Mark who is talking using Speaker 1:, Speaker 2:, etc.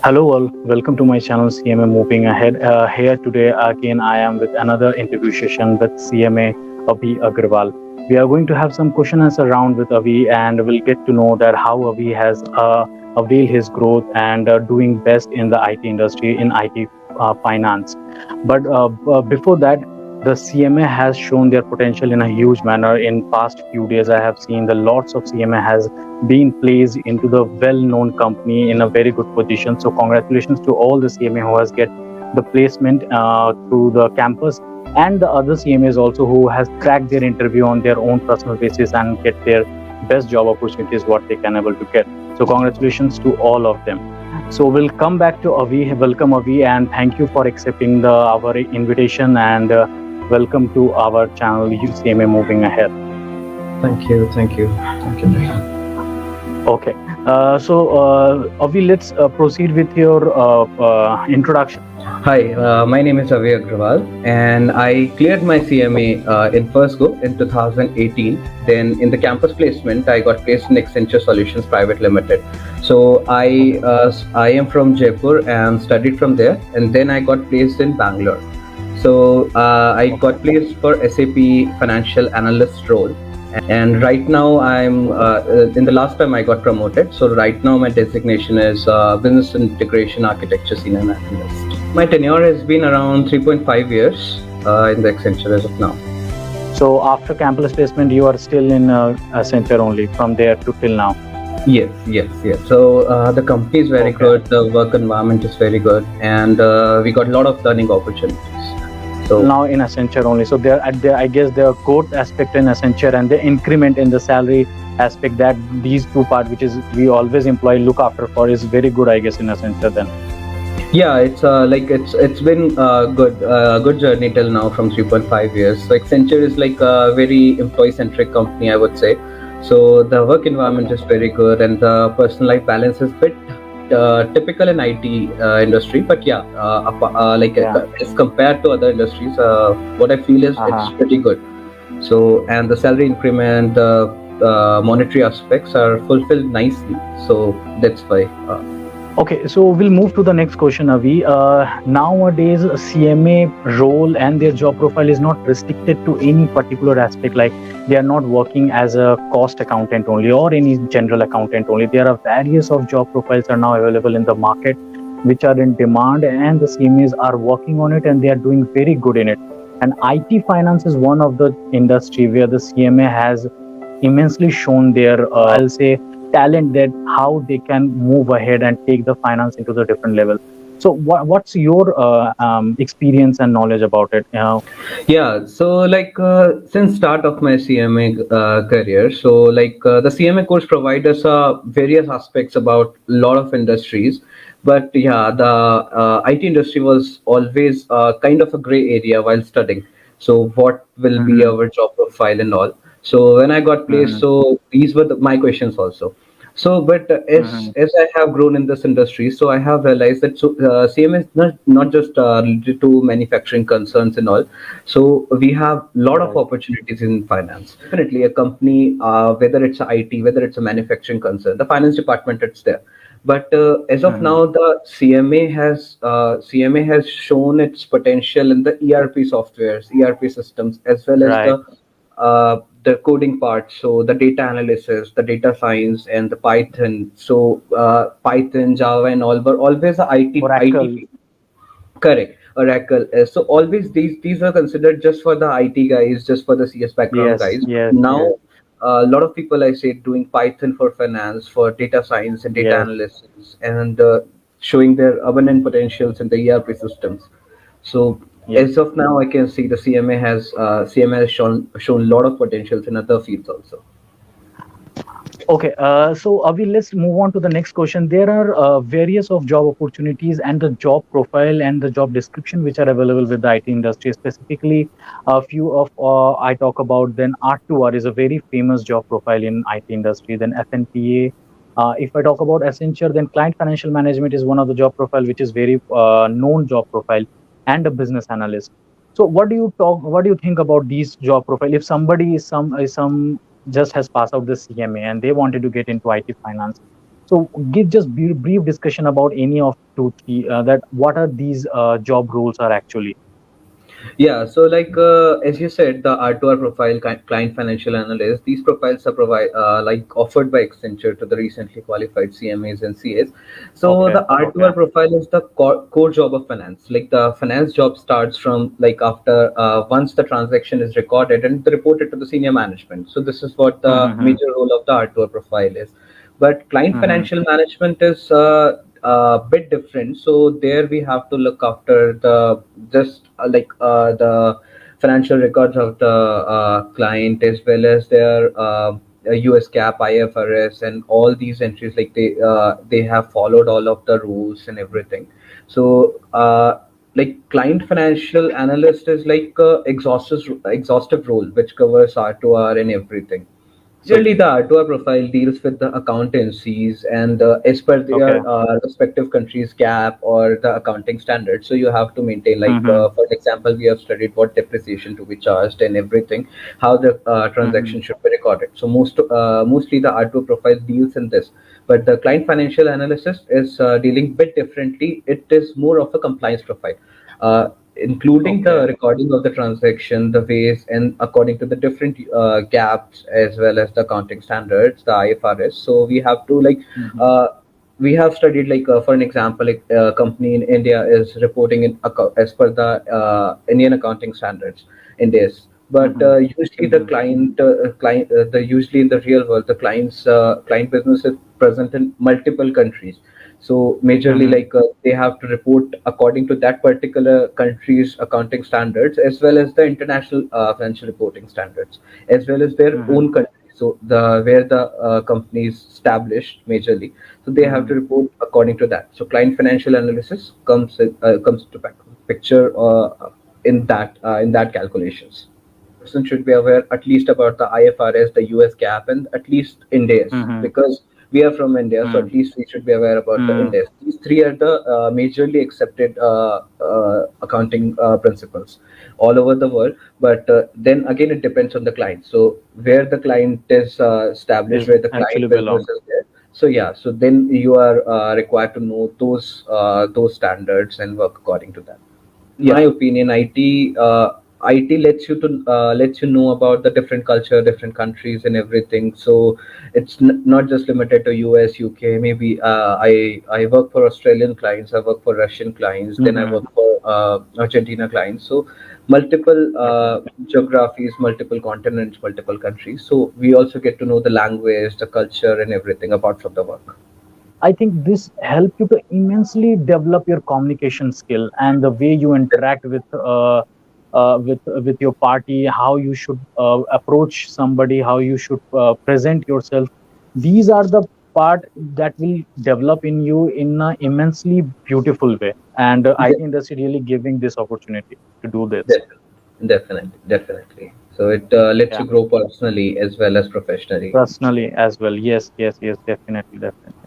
Speaker 1: Hello all, welcome to my channel CMA Moving Ahead. Here today again I am with another interview session with CMA Avi Agrawal. We are going to have some question answer round with Avi and we'll get to know that how Avi has availed his growth and doing best in the IT industry in IT finance. But before that, the CMA has shown their potential in a huge manner. In past few days, I have seen the lots of CMA has been placed into the well-known company in a very good position. So congratulations to all the CMA who has get the placement through the campus and the other CMAs also who has cracked their interview on their own personal basis and get their best job opportunities what they can able to get. So congratulations to all of them. So we'll come back to Avi. Welcome Avi and thank you for accepting our invitation and welcome to our channel CMA Moving Ahead.
Speaker 2: Thank you.
Speaker 1: Okay. Avi, let's proceed with your introduction.
Speaker 2: Hi, my name is Avi Agrawal, and I cleared my CMA in first go in 2018. Then in the campus placement, I got placed in Accenture Solutions Private Limited. So I am from Jaipur and studied from there, and then I got placed in Bangalore. So I got placed for SAP Financial Analyst role. And right now I'm in the last time I got promoted. So right now my designation is Business Integration Architecture Senior Analyst. My tenure has been around 3.5 years in the Accenture as of now.
Speaker 1: So after campus placement, you are still in Accenture only from there to till now.
Speaker 2: Yes. So the company is very good. The work environment is very good, and we got a lot of learning opportunities.
Speaker 1: So now in Accenture only. So I guess the growth aspect in Accenture and the increment in the salary aspect, that these two parts, which is we always employ look after for, is very good, I guess, in Accenture then.
Speaker 2: Yeah, it's it's been a good journey till now from 3.5 years. So Accenture is like a very employee centric company, I would say. So the work environment is very good, and the personal life balance is bit typical in IT industry, but as compared to other industries, what I feel is it's pretty good. So, and the salary increment, monetary aspects are fulfilled nicely. So that's why.
Speaker 1: Okay, so we'll move to the next question, Avi. Nowadays, CMA role and their job profile is not restricted to any particular aspect, like they are not working as a cost accountant only or any general accountant only. There are various of job profiles are now available in the market which are in demand, and the CMAs are working on it and they are doing very good in it. And IT finance is one of the industry where the CMA has immensely shown their, I'll say, talent, that how they can move ahead and take the finance into the different level. So what's your experience and knowledge about it?
Speaker 2: Yeah, so like since start of my CMA career, so like the CMA course provides us various aspects about a lot of industries, but yeah, the IT industry was always kind of a gray area while studying. So what will be our job profile and all. So when I got placed, so these were my questions also. So, but as I have grown in this industry, so I have realized that CMA is not just related to manufacturing concerns and all. So we have a lot of opportunities in finance. Definitely, a company, whether it's IT, whether it's a manufacturing concern, the finance department, it's there. But as of now, the CMA has shown its potential in the ERP softwares, ERP systems, as well as the coding part. So the data analysis, the data science, and the Python. So Python, Java, and all were always a IT. Correct. Oracle. So always these are considered just for the IT guys, just for the CS background guys. Now a lot of people I say doing Python for finance, for data science and data analysis, and showing their abundant potentials in the ERP systems. So as of now, I can see the CMA has shown a lot of potentials in other fields also.
Speaker 1: Okay, so Avi, let's move on to the next question. There are various of job opportunities and the job profile and the job description which are available with the IT industry. Specifically, a few of I talk about, then R2R is a very famous job profile in IT industry. Then FNPA. If I talk about Accenture, then client financial management is one of the job profile which is very known job profile, and a business analyst. So what do you talk? What do you think about these job profile? If somebody is some just has passed out the CMA and they wanted to get into IT finance, So give just brief discussion about any of two, three, that what are these job roles are actually.
Speaker 2: Yeah, so like as you said, the R2R profile, client financial analyst, these profiles are like offered by Accenture to the recently qualified CMAs and CAs. So
Speaker 1: Okay,
Speaker 2: the R2R
Speaker 1: okay.
Speaker 2: profile is the core job of finance. Like the finance job starts from like after once the transaction is recorded and reported to the senior management. So this is what the
Speaker 1: Mm-hmm,
Speaker 2: major role of the R2R profile is. But client
Speaker 1: mm-hmm,
Speaker 2: financial management is a bit different. So there we have to look after the just the financial records of the client, as well as their US GAAP, IFRS, and all these entries. Like they have followed all of the rules and everything. So like client financial analyst is like exhaustive role which covers R2R and everything. Generally, the R2R profile deals with the accountancies and as per
Speaker 1: okay.
Speaker 2: their respective countries' gap or the accounting standards. So you have to maintain, like,
Speaker 1: Mm-hmm,
Speaker 2: for example, we have studied what depreciation to be charged and everything, how the
Speaker 1: mm-hmm,
Speaker 2: transaction should be recorded. So mostly the R2R profile deals in this. But the client financial analysis is dealing bit differently. It is more of a compliance profile. Including
Speaker 1: okay.
Speaker 2: the recording of the transaction, the ways, and according to the different gaps as well as the accounting standards, the IFRS. So we have to like
Speaker 1: Mm-hmm,
Speaker 2: uh, we have studied like for an example, like a company in India is reporting as per the Indian accounting standards in this. But
Speaker 1: mm-hmm,
Speaker 2: usually the
Speaker 1: mm-hmm,
Speaker 2: usually in the real world, the client business is present in multiple countries. So majorly,
Speaker 1: mm-hmm,
Speaker 2: like they have to report according to that particular country's accounting standards, as well as the international financial reporting standards, as well as their
Speaker 1: mm-hmm,
Speaker 2: own country. So the where the company is established majorly, so they have
Speaker 1: mm-hmm.
Speaker 2: to report according to that. So client financial analysis comes to picture in that calculations. Person should be aware at least about the IFRS, the US GAAP, and at least Indias,
Speaker 1: Mm-hmm.
Speaker 2: because we are from India, so
Speaker 1: Mm-hmm.
Speaker 2: at least we should be aware about the
Speaker 1: Mm-hmm.
Speaker 2: Indias. These three are the majorly accepted accounting principles all over the world. But then again, it depends on the client. So where the client is established,
Speaker 1: Is
Speaker 2: where the
Speaker 1: actually
Speaker 2: client business
Speaker 1: belong.
Speaker 2: is there. So yeah, so then you are required to know those standards and work according to that. My
Speaker 1: Yeah.
Speaker 2: opinion, IT lets you know about the different culture, different countries, and everything. So it's not just limited to US, UK. Maybe I work for Australian clients, I work for Russian clients, then I
Speaker 1: Mm-hmm.
Speaker 2: work for Argentina clients. So multiple
Speaker 1: Definitely.
Speaker 2: geographies, multiple continents, multiple countries. So we also get to know the language, the culture, and everything apart from the work.
Speaker 1: I think this help you to immensely develop your communication skill and the way you interact with your party, how you should approach somebody, how you should present yourself. These are the part that will develop in you in an immensely beautiful way. And I think that's really giving this opportunity to do this.
Speaker 2: Definitely, definitely. So it lets
Speaker 1: Yeah,
Speaker 2: you grow personally as well as professionally.
Speaker 1: personally as well. Yes, yes, yes, definitely, definitely.